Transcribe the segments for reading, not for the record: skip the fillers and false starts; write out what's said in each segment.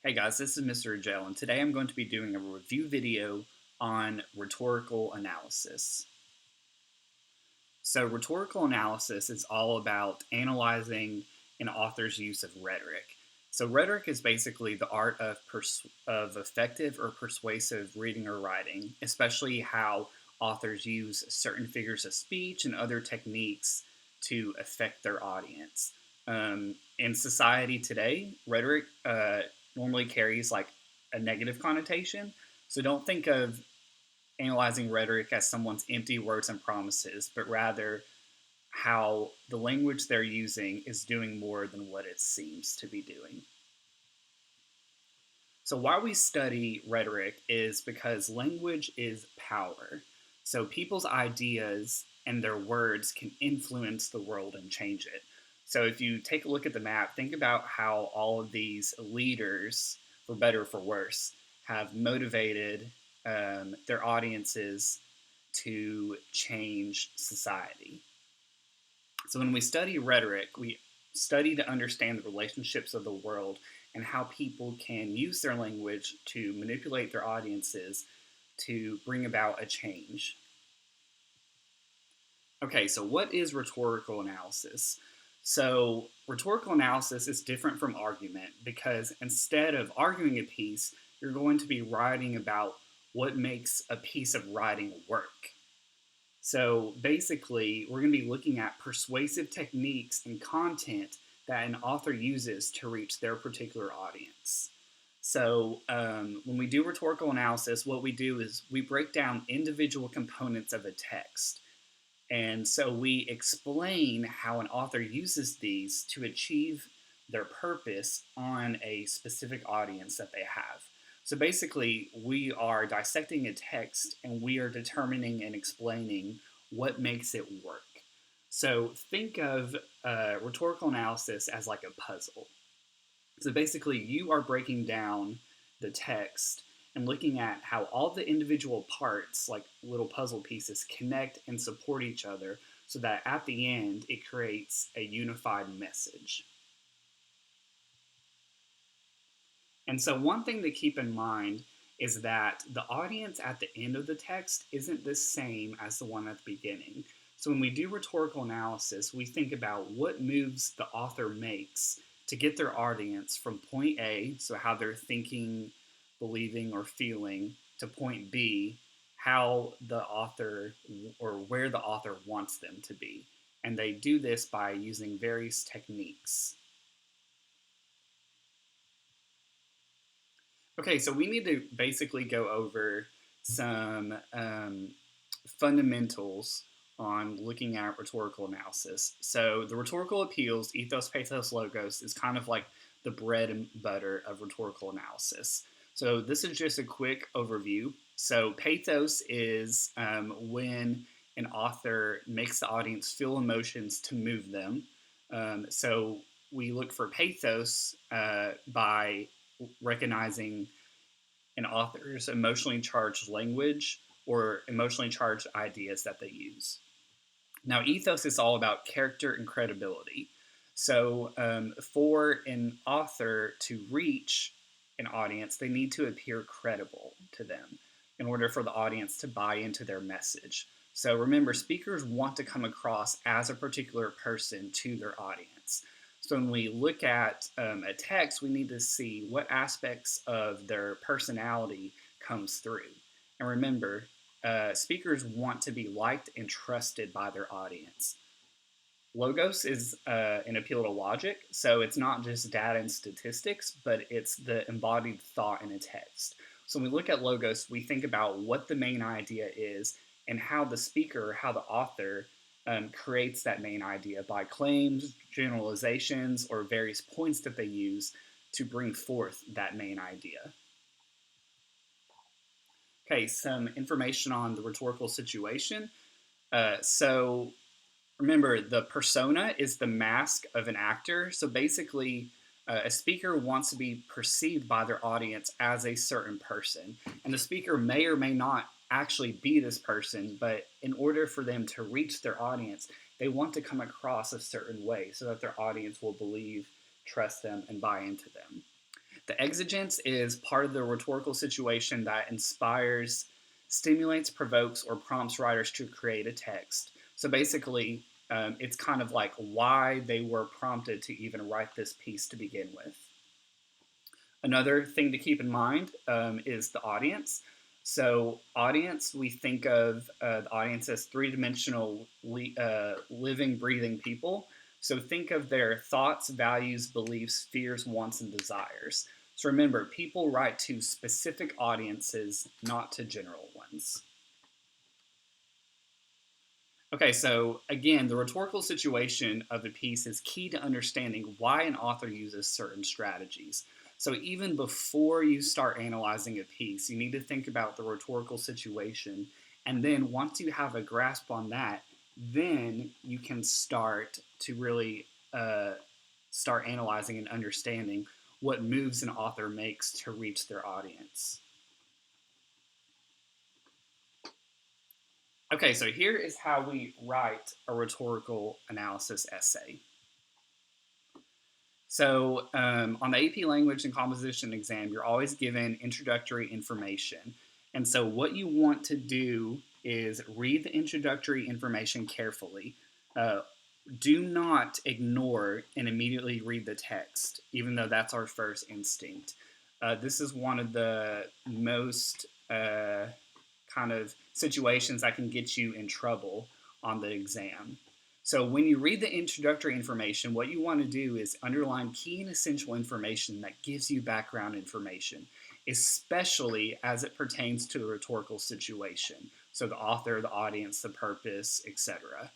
Hey guys, this is Mr. Agel, and today I'm going to be doing a review video on rhetorical analysis. So, rhetorical analysis is all about analyzing an author's use of rhetoric. So, rhetoric is basically the art of effective or persuasive reading or writing, especially how authors use certain figures of speech and other techniques to affect their audience. In society today, rhetoric normally carries like a negative connotation. So, don't think of analyzing rhetoric as someone's empty words and promises, but rather how the language they're using is doing more than what it seems to be doing. So, why we study rhetoric is because language is power. So, people's ideas and their words can influence the world and change it. So, if you take a look at the map, think about how all of these leaders, for better or for worse, have motivated their audiences to change society. So when we study rhetoric, we study to understand the relationships of the world and how people can use their language to manipulate their audiences to bring about a change. Okay, so what is rhetorical analysis? So, rhetorical analysis is different from argument because instead of arguing a piece, you're going to be writing about what makes a piece of writing work. So basically, we're going to be looking at persuasive techniques and content that an author uses to reach their particular audience. So when we do rhetorical analysis, what we do is we break down individual components of a text. And so we explain how an author uses these to achieve their purpose on a specific audience that they have. So basically, we are dissecting a text and we are determining and explaining what makes it work. So think of rhetorical analysis as like a puzzle. So basically, you are breaking down the text and looking at how all the individual parts, like little puzzle pieces, connect and support each other so that at the end it creates a unified message. And so, one thing to keep in mind is that the audience at the end of the text isn't the same as the one at the beginning. So, when we do rhetorical analysis, we think about what moves the author makes to get their audience from point A, so how they're thinking, believing, or feeling, to point B, how the author or where the author wants them to be. And they do this by using various techniques. Okay, so we need to basically go over some fundamentals on looking at rhetorical analysis. So the rhetorical appeals, ethos, pathos, logos, is kind of like the bread and butter of rhetorical analysis. So this is just a quick overview. So pathos is when an author makes the audience feel emotions to move them. So we look for pathos by recognizing an author's emotionally charged language or emotionally charged ideas that they use. Now, ethos is all about character and credibility. So, for an author to reach an audience, they need to appear credible to them in order for the audience to buy into their message. So, remember, speakers want to come across as a particular person to their audience. So when we look at a text, we need to see what aspects of their personality comes through. And remember, speakers want to be liked and trusted by their audience. Logos is an appeal to logic, so it's not just data and statistics, but it's the embodied thought in a text. So when we look at logos, we think about what the main idea is and how the speaker, how the author creates that main idea by claims, generalizations, or various points that they use to bring forth that main idea. Okay, some information on the rhetorical situation. So remember, the persona is the mask of an actor. So basically, a speaker wants to be perceived by their audience as a certain person. And the speaker may or may not actually be this person, but in order for them to reach their audience, they want to come across a certain way so that their audience will believe, trust them, and buy into them. The exigence is part of the rhetorical situation that inspires, stimulates, provokes, or prompts writers to create a text. So basically, it's kind of like why they were prompted to even write this piece to begin with. Another thing to keep in mind is the audience. So, audience, we think of the audience as three-dimensional living, breathing people. So, think of their thoughts, values, beliefs, fears, wants, and desires. So, remember, people write to specific audiences, not to general ones. Okay, so again, the rhetorical situation of a piece is key to understanding why an author uses certain strategies. So even before you start analyzing a piece, you need to think about the rhetorical situation. And then once you have a grasp on that, then you can start to really start analyzing and understanding what moves an author makes to reach their audience. Okay, so here is how we write a rhetorical analysis essay. So, on the AP Language and Composition exam, you're always given introductory information. And so, what you want to do is read the introductory information carefully. Uh, do not ignore and immediately read the text, even though that's our first instinct. This is one of the most kind of situations that can get you in trouble on the exam. So when you read the introductory information, what you want to do is underline key and essential information that gives you background information, especially as it pertains to the rhetorical situation. So the author, the audience, the purpose, etc.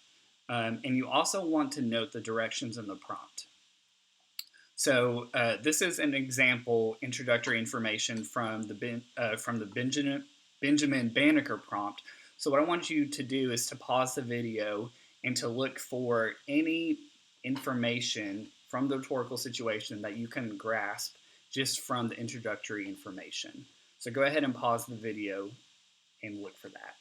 And you also want to note the directions in the prompt. So this is an example introductory information from the Benjamin Banneker prompt. So what I want you to do is to pause the video and to look for any information from the rhetorical situation that you can grasp just from the introductory information. So go ahead and pause the video and look for that.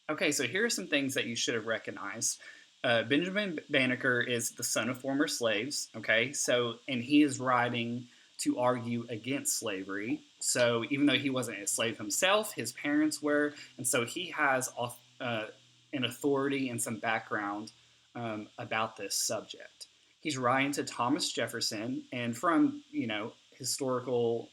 Okay, so here are some things that you should have recognized. Benjamin Banneker is the son of former slaves, okay? So, and he is writing to argue against slavery. So, even though he wasn't a slave himself, his parents were, and so he has an authority and some background about this subject. He's writing to Thomas Jefferson, and from historical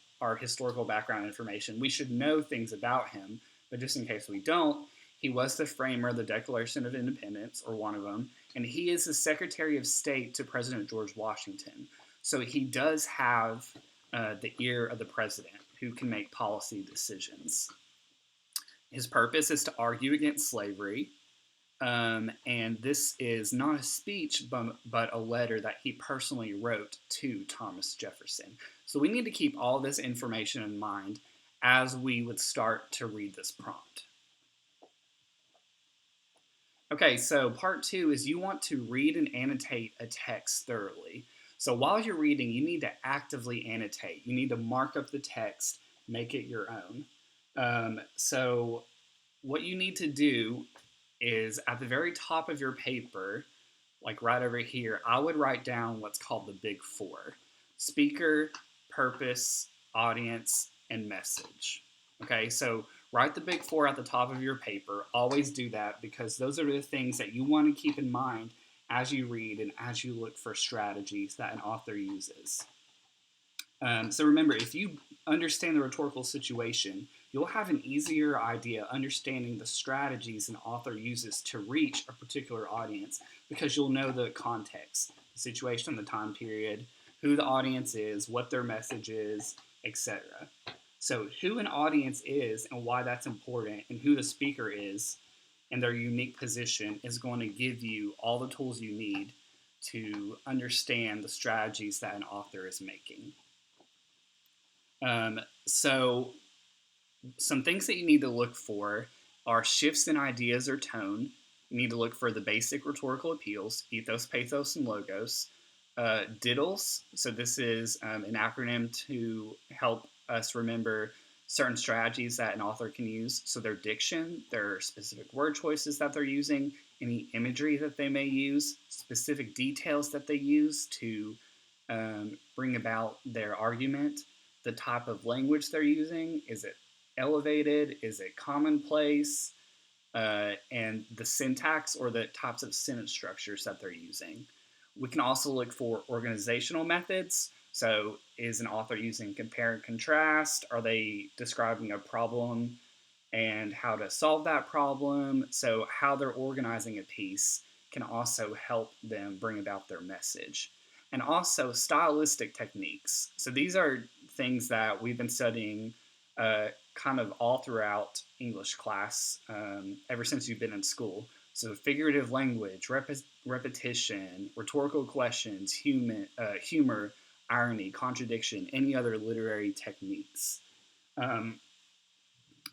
background information, we should know things about him. But just in case we don't, he was the framer of the Declaration of Independence, or one of them, and he is the Secretary of State to President George Washington. So he does have the ear of the president who can make policy decisions. His purpose is to argue against slavery, and this is not a speech, but a letter that he personally wrote to Thomas Jefferson. So we need to keep all this information in mind as we would start to read this prompt. Okay, so part two is you want to read and annotate a text thoroughly. So while you're reading, you need to actively annotate. You need to mark up the text, make it your own. So what you need to do is at the very top of your paper, like right over here, I would write down what's called the big four: speaker, purpose, audience, and message. Okay, so write the big four at the top of your paper. Always do that because those are the things that you want to keep in mind as you read and as you look for strategies that an author uses. So remember, if you understand the rhetorical situation, you'll have an easier idea understanding the strategies an author uses to reach a particular audience because you'll know the context, the situation, the time period, who the audience is, what their message is, etc. So who an audience is and why that's important, and who the speaker is and their unique position is going to give you all the tools you need to understand the strategies that an author is making. So some things that you need to look for are shifts in ideas or tone. You need to look for the basic rhetorical appeals: ethos, pathos, and logos. Diddles, so this is an acronym to help us remember certain strategies that an author can use. So their diction, their specific word choices that they're using, any imagery that they may use, specific details that they use to bring about their argument, the type of language they're using. Is it elevated? Is it commonplace? And the syntax or the types of sentence structures that they're using. We can also look for organizational methods. So, is an author using compare and contrast? Are they describing a problem and how to solve that problem? So, how they're organizing a piece can also help them bring about their message. And also, stylistic techniques. So, these are things that we've been studying kind of all throughout English class ever since you've been in school. So, figurative language, repetition, rhetorical questions, humor, irony, contradiction, any other literary techniques. Um,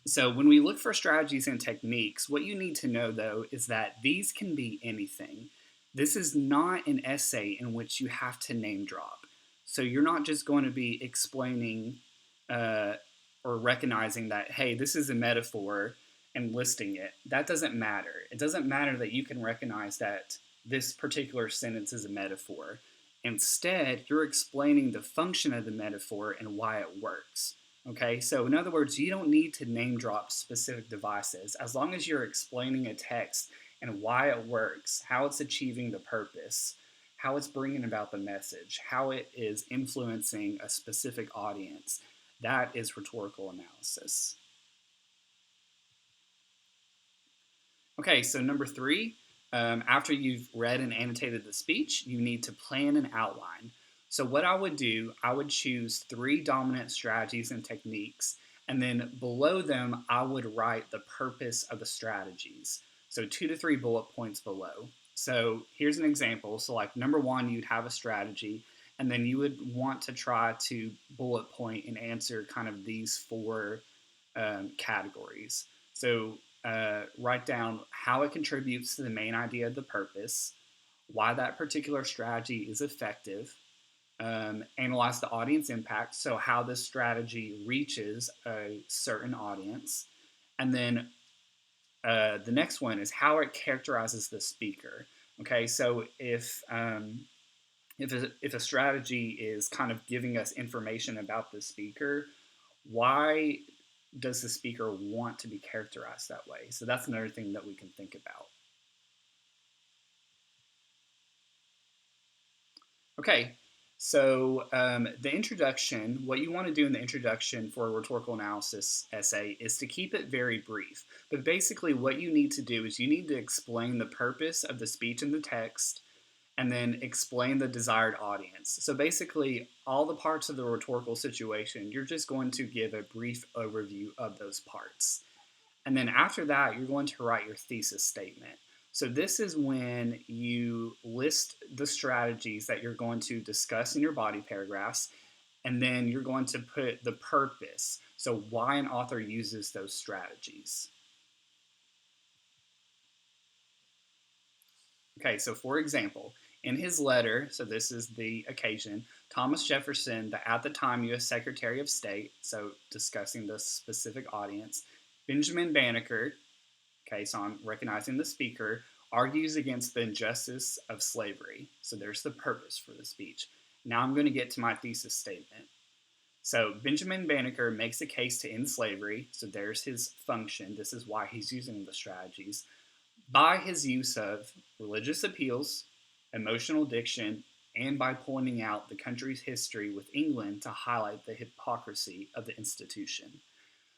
so, when we look for strategies and techniques, what you need to know though is that these can be anything. This is not an essay in which you have to name drop. So, you're not just going to be explaining uh, or recognizing that, hey, this is a metaphor and listing it. That doesn't matter. It doesn't matter that you can recognize that this particular sentence is a metaphor. Instead, you're explaining the function of the metaphor and why it works. Okay, so in other words, you don't need to name drop specific devices as long as you're explaining a text and why it works, how it's achieving the purpose, how it's bringing about the message, how it is influencing a specific audience. That is rhetorical analysis. Okay, so number three, after you've read and annotated the speech, you need to plan an outline. So, what I would do, I would choose three dominant strategies and techniques, and then below them, I would write the purpose of the strategies. So, 2 to 3 bullet points below. So, here's an example. So, like number one, you'd have a strategy, and then you would want to try to bullet point and answer kind of these four categories. So, write down how it contributes to the main idea of the purpose, why that particular strategy is effective, analyze the audience impact, so how this strategy reaches a certain audience, and then the next one is how it characterizes the speaker. Okay, so if a strategy is kind of giving us information about the speaker, why does the speaker want to be characterized that way? So that's another thing that we can think about. Okay, so the introduction, what you want to do in the introduction for a rhetorical analysis essay is to keep it very brief. But basically, what you need to do is you need to explain the purpose of the speech in the text and then explain the desired audience. So basically, all the parts of the rhetorical situation, you're just going to give a brief overview of those parts. And then after that, you're going to write your thesis statement. So this is when you list the strategies that you're going to discuss in your body paragraphs, and then you're going to put the purpose. So why an author uses those strategies. Okay, so for example, in his letter, so this is the occasion, Thomas Jefferson, the at the time U.S. Secretary of State, so discussing the specific audience, Benjamin Banneker, okay, so I'm recognizing the speaker, argues against the injustice of slavery. So there's the purpose for the speech. Now I'm going to get to my thesis statement. So Benjamin Banneker makes a case to end slavery. So there's his function. This is why he's using the strategies. By his use of religious appeals, emotional diction, and by pointing out the country's history with England to highlight the hypocrisy of the institution.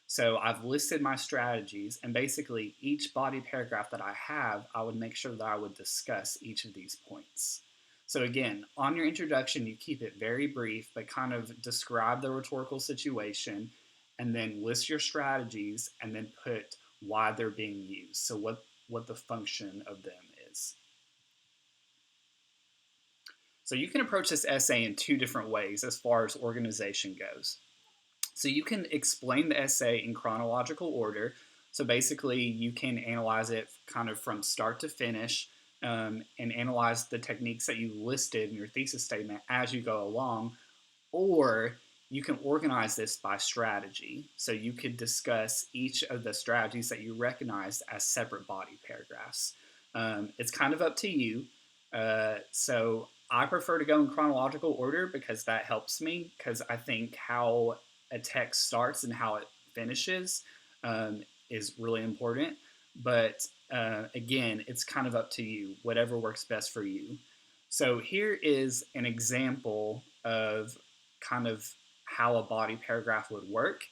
So I've listed my strategies, and basically each body paragraph that I have, I would make sure that I would discuss each of these points. So again, on your introduction, you keep it very brief, but kind of describe the rhetorical situation, and then list your strategies, and then put why they're being used. So what the function of them is. So you can approach this essay in two different ways as far as organization goes. So you can explain the essay in chronological order. So basically, you can analyze it kind of from start to finish and analyze the techniques that you listed in your thesis statement as you go along. Or you can organize this by strategy. So you could discuss each of the strategies that you recognized as separate body paragraphs. It's kind of up to you. So I prefer to go in chronological order because that helps me, because I think how a text starts and how it finishes is really important. But again, it's kind of up to you, whatever works best for you. So here is an example of kind of how a body paragraph would work.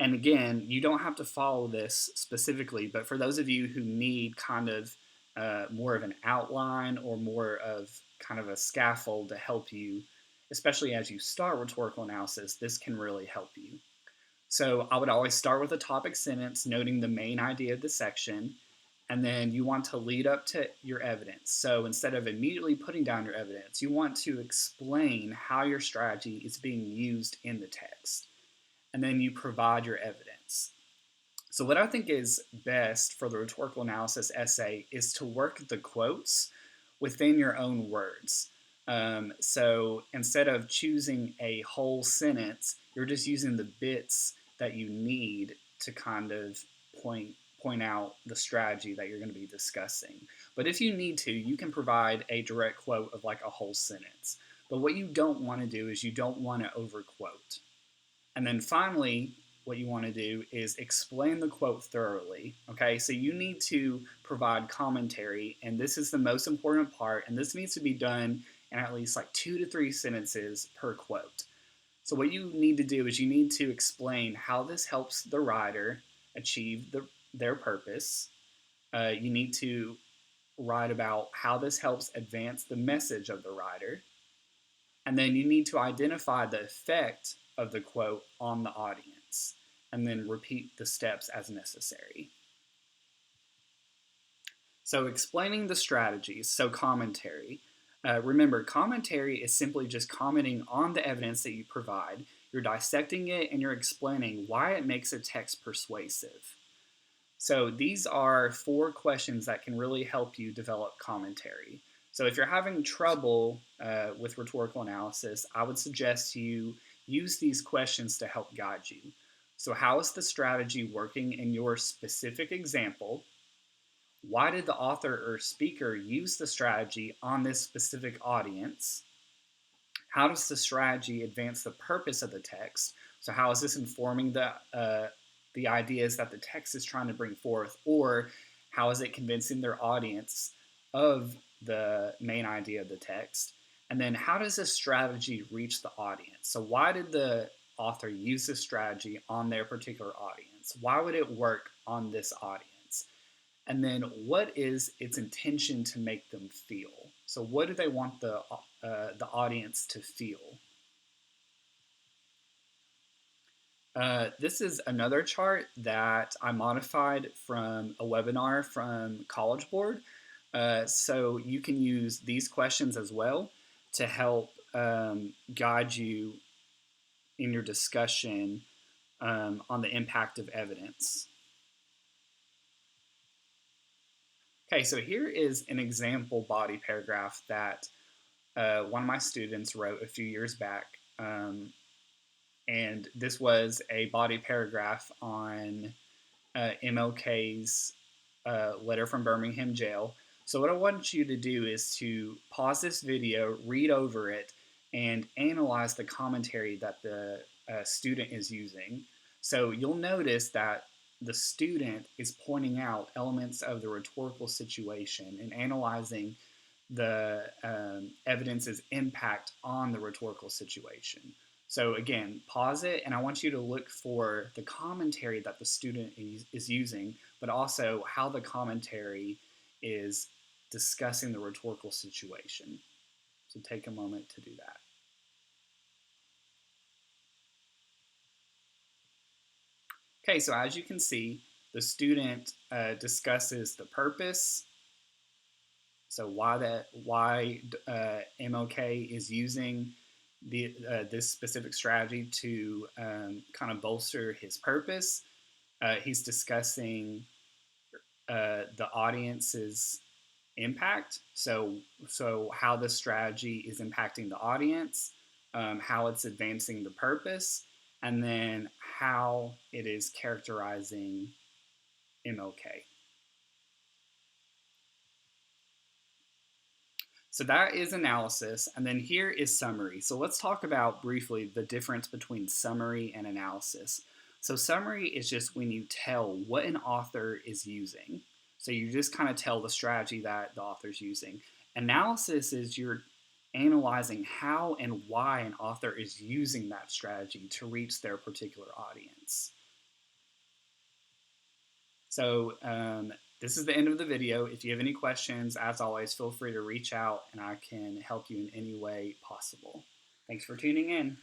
And again, you don't have to follow this specifically, but for those of you who need kind of more of an outline or more of kind of a scaffold to help you, especially as you start rhetorical analysis, this can really help you. So I would always start with a topic sentence noting the main idea of the section, and then you want to lead up to your evidence. So instead of immediately putting down your evidence, you want to explain how your strategy is being used in the text. And then you provide your evidence. So what I think is best for the rhetorical analysis essay is to work the quotes within your own words. So instead of choosing a whole sentence, you're just using the bits that you need to kind of point out the strategy that you're going to be discussing. But if you need to, you can provide a direct quote of like a whole sentence. But what you don't want to do is you don't want to overquote. And then finally, what you want to do is explain the quote thoroughly. Okay, so you need to provide commentary, and this is the most important part, and this needs to be done in at least like 2 to 3 sentences per quote. So what you need to do is you need to explain how this helps the writer achieve their purpose. You need to write about how this helps advance the message of the writer. And then you need to identify the effect of the quote on the audience, and then repeat the steps as necessary. So explaining the strategies, so commentary. Remember, commentary is simply just commenting on the evidence that you provide. You're dissecting it and you're explaining why it makes a text persuasive. So these are 4 questions that can really help you develop commentary. So if you're having trouble with rhetorical analysis, I would suggest you use these questions to help guide you. So how is the strategy working in your specific example? Why did the author or speaker use the strategy on this specific audience? How does the strategy advance the purpose of the text? So how is this informing the ideas that the text is trying to bring forth, or how is it convincing their audience of the main idea of the text? And then how does this strategy reach the audience? So why did the author use this strategy on their particular audience? Why would it work on this audience? And then what is its intention to make them feel? So what do they want the audience to feel? This is another chart that I modified from a webinar from College Board. So you can use these questions as well to help guide you in your discussion on the impact of evidence. Okay, so here is an example body paragraph that one of my students wrote a few years back. And this was a body paragraph on MLK's letter from Birmingham jail. So what I want you to do is to pause this video, read over it, and analyze the commentary that the student is using. So you'll notice that the student is pointing out elements of the rhetorical situation and analyzing the evidence's impact on the rhetorical situation. So again, pause it, and I want you to look for the commentary that the student is using, but also how the commentary is discussing the rhetorical situation. So take a moment to do that. Okay, so as you can see, the student discusses the purpose. So why MLK is using this specific strategy to kind of bolster his purpose. He's discussing the audience's impact. So how the strategy is impacting the audience, how it's advancing the purpose, and then how it is characterizing MLK. So that is analysis, and then here is summary. So let's talk about briefly the difference between summary and analysis. So summary is just when you tell what an author is using. So you just kind of tell the strategy that the author's using. Analysis is you're analyzing how and why an author is using that strategy to reach their particular audience. So this is the end of the video. If you have any questions, as always, feel free to reach out and I can help you in any way possible. Thanks for tuning in.